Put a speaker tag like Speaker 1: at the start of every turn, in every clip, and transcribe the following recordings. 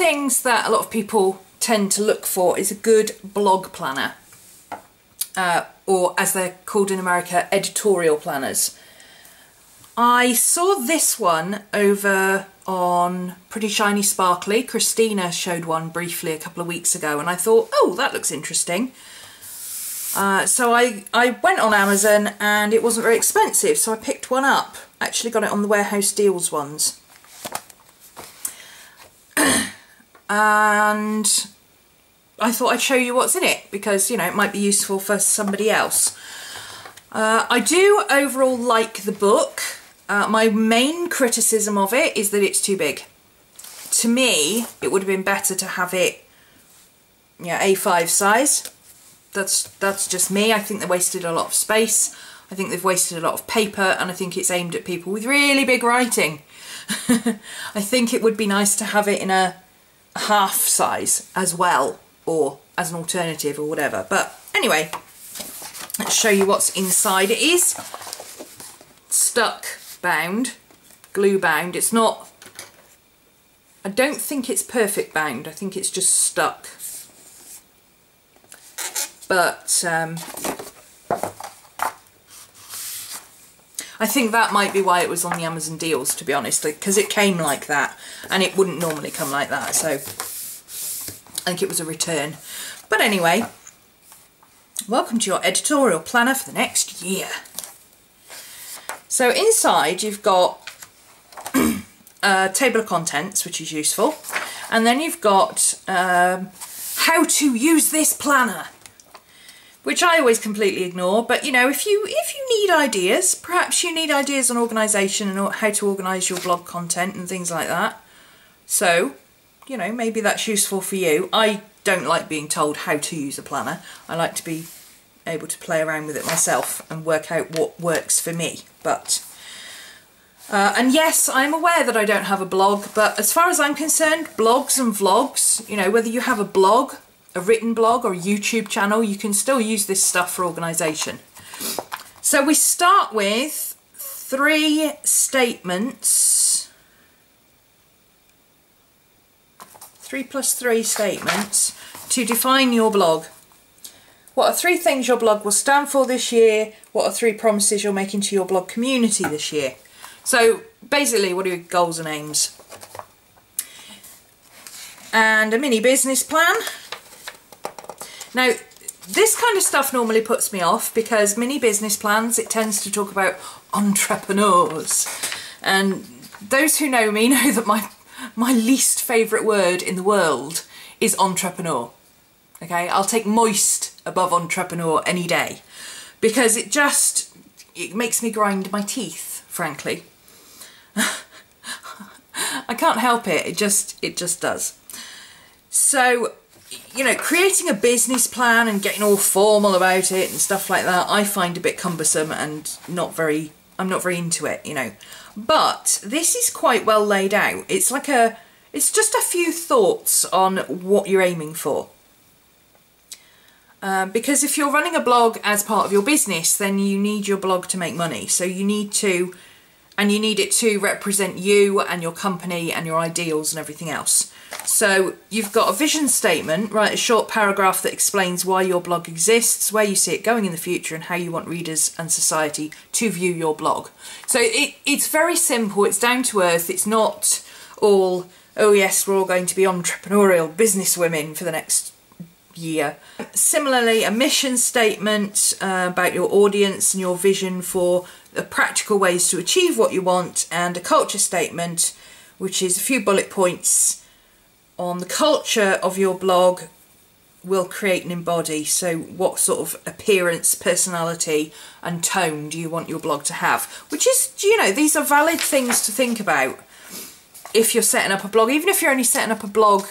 Speaker 1: things that a lot of people tend to look for is a good blog planner, or as they're called in America, editorial planners. I saw this one over on Pretty Shiny Sparkly. Christina showed one briefly a couple of weeks ago and I thought, oh, that looks interesting. So I went on Amazon and it wasn't very expensive, so I picked one up. Actually got it on the Warehouse Deals ones. And I thought I'd show you what's in it because, you know, it might be useful for somebody else. I do overall like the book. My main criticism of it is that it's too big. To me, it would have been better to have it, yeah, A5 size. That's just me. I think they wasted a lot of space. I think they've wasted a lot of paper, and I think it's aimed at people with really big writing. I think it would be nice to have it in a half size as well, or as an alternative or whatever. But anyway, let's show you what's inside. It is stuck bound, glue bound. It's not, I don't think it's perfect bound. I think it's just stuck. But I think that might be why it was on the Amazon deals, to be honest, because it came like that and it wouldn't normally come like that, so I think it was a return. But anyway, welcome to your editorial planner for the next year. So inside you've got a table of contents, which is useful, and then you've got how to use this planner, which I always completely ignore. But you know, if you need ideas, perhaps you need ideas on organisation and how to organise your blog content and things like that. So, you know, maybe that's useful for you. I don't like being told how to use a planner. I like to be able to play around with it myself and work out what works for me. But and yes, I'm aware that I don't have a blog, but as far as I'm concerned, blogs and vlogs, you know, whether you have a blog, a written blog or a YouTube channel, you can still use this stuff for organisation. So we start with 3 statements, 3 plus 3 statements to define your blog. What are 3 things your blog will stand for this year? What are 3 promises you're making to your blog community this year? So basically, what are your goals and aims? And a mini business plan. Now, this kind of stuff normally puts me off because mini business plans, it tends to talk about entrepreneurs. And those who know me know that my least favourite word in the world is entrepreneur. Okay, I'll take moist above entrepreneur any day because it makes me grind my teeth, frankly. I can't help it, it just does. So, you know, creating a business plan and getting all formal about it and stuff like that, I find a bit cumbersome and I'm not very into it, you know. But this is quite well laid out. It's just a few thoughts on what you're aiming for. Because if you're running a blog as part of your business, then you need your blog to make money. So you need it to represent you and your company and your ideals and everything else. So you've got a vision statement, write a short paragraph that explains why your blog exists, where you see it going in the future, and how you want readers and society to view your blog. So it's very simple, it's down to earth, it's not all, oh yes, we're all going to be entrepreneurial businesswomen for the next year. Similarly, a mission statement about your audience and your vision for the practical ways to achieve what you want, and a culture statement, which is a few bullet points on the culture of your blog will create and embody. So what sort of appearance, personality and tone do you want your blog to have? Which is, you know, these are valid things to think about if you're setting up a blog. Even if you're only setting up a blog,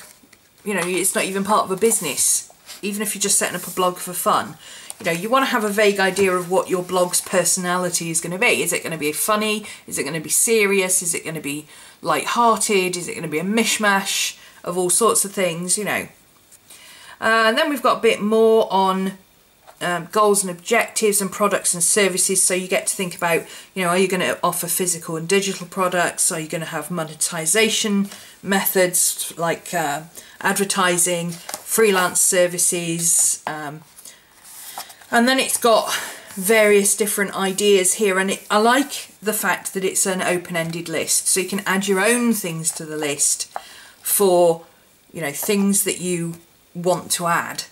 Speaker 1: you know, it's not even part of a business. Even if you're just setting up a blog for fun, you know, you want to have a vague idea of what your blog's personality is going to be. Is it going to be funny? Is it going to be serious? Is it going to be light-hearted? Is it going to be a mishmash of all sorts of things, you know? And then we've got a bit more on goals and objectives and products and services. So you get to think about, you know, are you going to offer physical and digital products? Are you going to have monetization methods like advertising, freelance services, and then it's got various different ideas here, and I like the fact that it's an open-ended list, so you can add your own things to the list for, you know, things that you want to add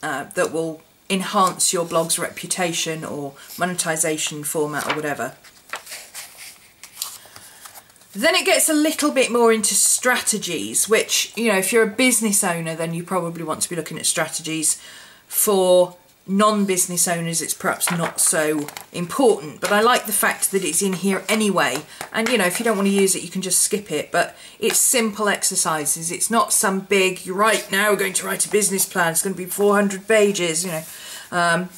Speaker 1: that will enhance your blog's reputation or monetization format or whatever. Then it gets a little bit more into strategies, which, you know, if you're a business owner, then you probably want to be looking at strategies. For non-business owners, it's perhaps not so important, but I like the fact that it's in here anyway. And, you know, if you don't want to use it, you can just skip it, but it's simple exercises. It's not some big, you're right now we're going to write a business plan, it's going to be 400 pages, you know.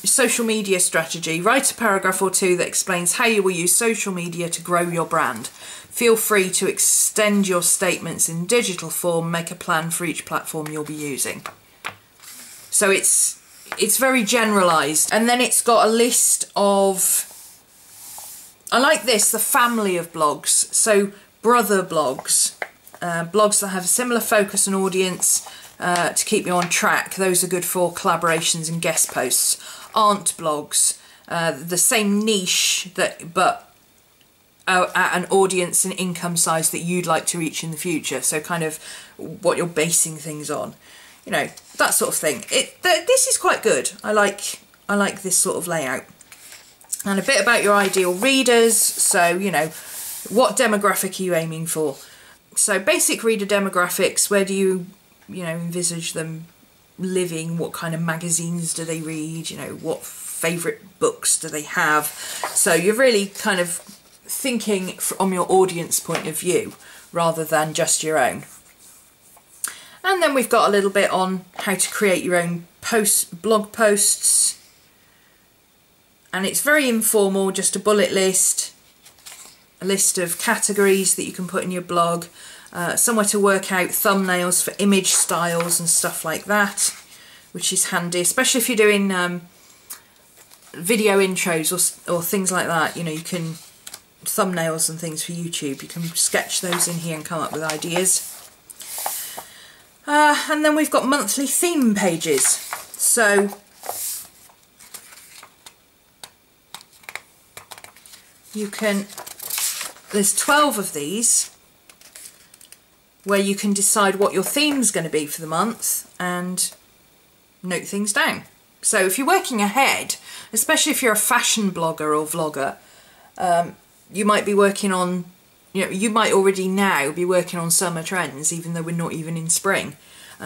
Speaker 1: Social media strategy. Write a paragraph or two that explains how you will use social media to grow your brand. Feel free to extend your statements in digital form. Make a plan for each platform you'll be using. So it's very generalised. And then it's got a list of, I like this, the family of blogs. So brother blogs, blogs that have a similar focus and audience to keep you on track. Those are good for collaborations and guest posts. Aunt blogs, the same niche but at an audience and income size that you'd like to reach in the future. So kind of what you're basing things on. You know, that sort of thing. This is quite good. I like this sort of layout. And a bit about your ideal readers. So, you know, what demographic are you aiming for? So basic reader demographics, where do you envisage them living? What kind of magazines do they read? You know, what favourite books do they have? So you're really kind of thinking from your audience point of view rather than just your own. And then we've got a little bit on how to create your own blog posts. And it's very informal, just a bullet list, a list of categories that you can put in your blog, somewhere to work out thumbnails for image styles and stuff like that, which is handy, especially if you're doing video intros or things like that. You know, you can, thumbnails and things for YouTube, you can sketch those in here and come up with ideas. And then we've got monthly theme pages. So you can, there's 12 of these where you can decide what your theme's going to be for the month and note things down. So if you're working ahead, especially if you're a fashion blogger or vlogger, you might be working on, you know, you might already now be working on summer trends, even though we're not even in spring.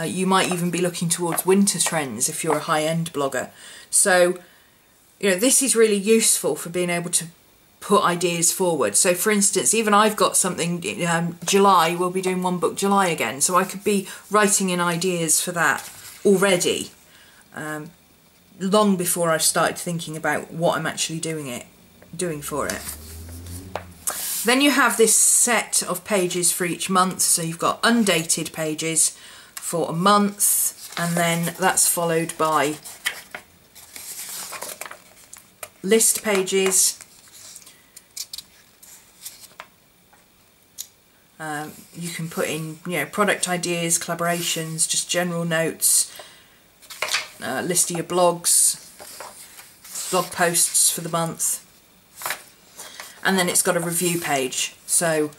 Speaker 1: You might even be looking towards winter trends if you're a high-end blogger. So, you know, this is really useful for being able to put ideas forward. So, for instance, even I've got something, July, we'll be doing One Book July again. So I could be writing in ideas for that already, long before I've started thinking about what I'm actually doing for it. Then you have this set of pages for each month. So you've got undated pages for a month, and then that's followed by list pages. You can put in, you know, product ideas, collaborations, just general notes, list of your blogs, blog posts for the month. And then it's got a review page. So,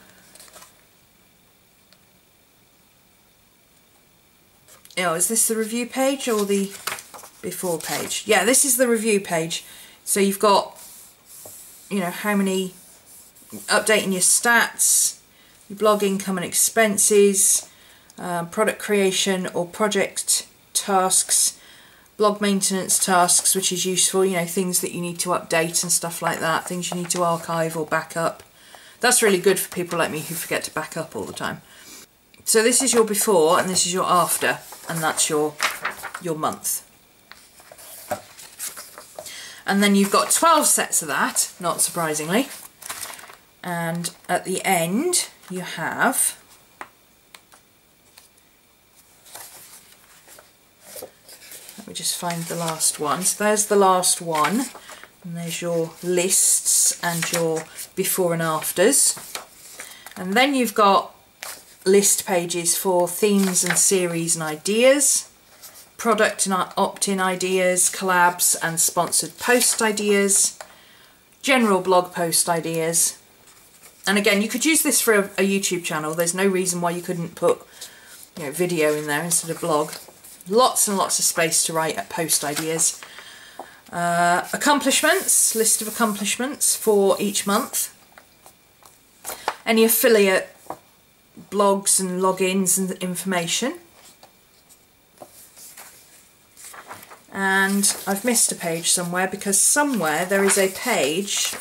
Speaker 1: you know, is this the review page or the before page? Yeah, this is the review page. So you've got, you know, how many, updating your stats, your blog income and expenses, product creation or project tasks, blog maintenance tasks, which is useful, you know, things that you need to update and stuff like that, things you need to archive or back up. That's really good for people like me who forget to back up all the time. So this is your before and this is your after, and that's your month. And then you've got 12 sets of that, not surprisingly. And at the end you have me just find the last one. So there's the last one, and there's your lists and your before and afters. And then you've got list pages for themes and series and ideas, product and opt-in ideas, collabs and sponsored post ideas, general blog post ideas. And again, you could use this for a YouTube channel. There's no reason why you couldn't put, you know, video in there instead of blog. Lots and lots of space to write post ideas. Accomplishments, list of accomplishments for each month. Any affiliate blogs and logins and information. And I've missed a page somewhere, because somewhere there is a page.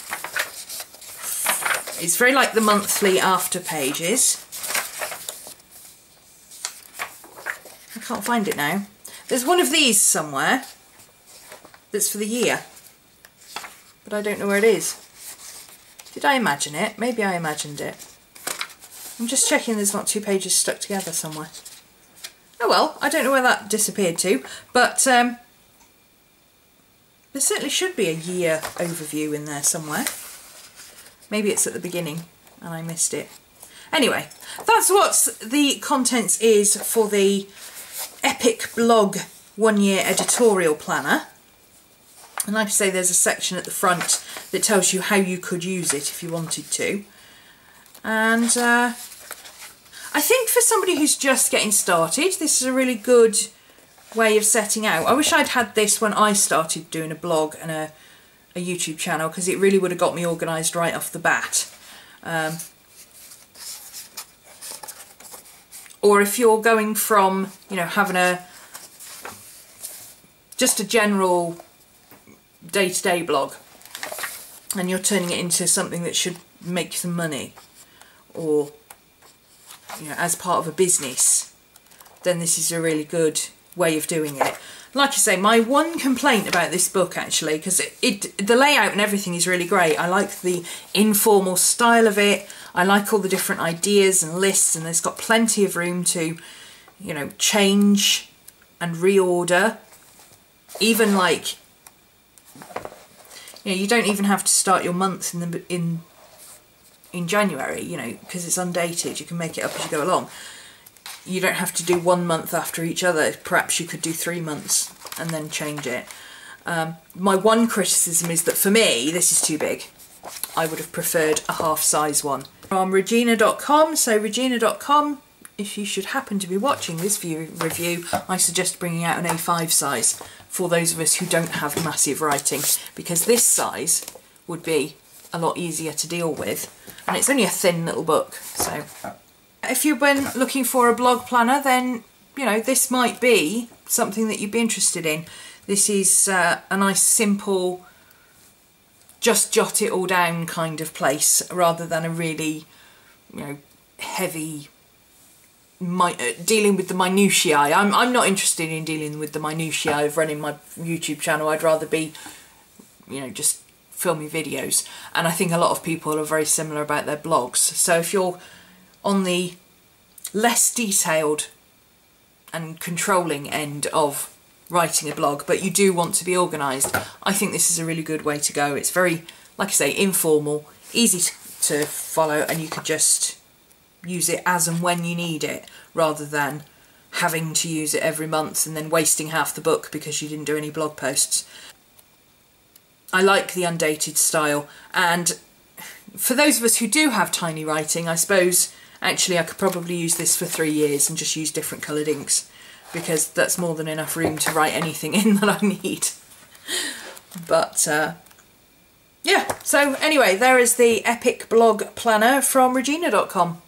Speaker 1: It's very like the monthly after pages. I can't find it now. There's one of these somewhere that's for the year, but I don't know where it is. Did I imagine it? Maybe I imagined it. I'm just checking there's not two pages stuck together somewhere. Oh well, I don't know where that disappeared to, but there certainly should be a year overview in there somewhere. Maybe it's at the beginning and I missed it. Anyway, that's what the contents is for the Epic Blog 1 year editorial planner. And like I say, there's a section at the front that tells you how you could use it if you wanted to. And I think for somebody who's just getting started, this is a really good way of setting out. I wish I'd had this when I started doing a blog and a YouTube channel, because it really would have got me organised right off the bat. Or if you're going from, you know, having just a general day-to-day blog and you're turning it into something that should make some money, or, you know, as part of a business, then this is a really good way of doing it. Like I say, my one complaint about this book, actually, because the layout and everything is really great. I like the informal style of it. I like all the different ideas and lists, and it's got plenty of room to, you know, change and reorder. Even like, you know, you don't even have to start your month in January, you know, because it's undated. You can make it up as you go along. You don't have to do 1 month after each other. Perhaps you could do 3 months and then change it. My one criticism is that for me, this is too big. I would have preferred a half-size one. From Regina.com, so Regina.com, if you should happen to be watching this review, I suggest bringing out an A5 size for those of us who don't have massive writing, because this size would be a lot easier to deal with, and it's only a thin little book. So if you've been looking for a blog planner, then, you know, this might be something that you'd be interested in. This is a nice, simple, just jot it all down kind of place, rather than a really, you know, heavy dealing with the minutiae. I'm not interested in dealing with the minutiae of running my YouTube channel. I'd rather be, you know, just filming videos. And I think a lot of people are very similar about their blogs. So if you're on the less detailed and controlling end of writing a blog, but you do want to be organised, I think this is a really good way to go. It's very, like I say, informal, easy to follow, and you could just use it as and when you need it, rather than having to use it every month and then wasting half the book because you didn't do any blog posts. I like the undated style, and for those of us who do have tiny writing, I suppose actually I could probably use this for 3 years and just use different coloured inks, because that's more than enough room to write anything in that I need. But yeah, so anyway, there is the Epic Blog Planner from Regina.com.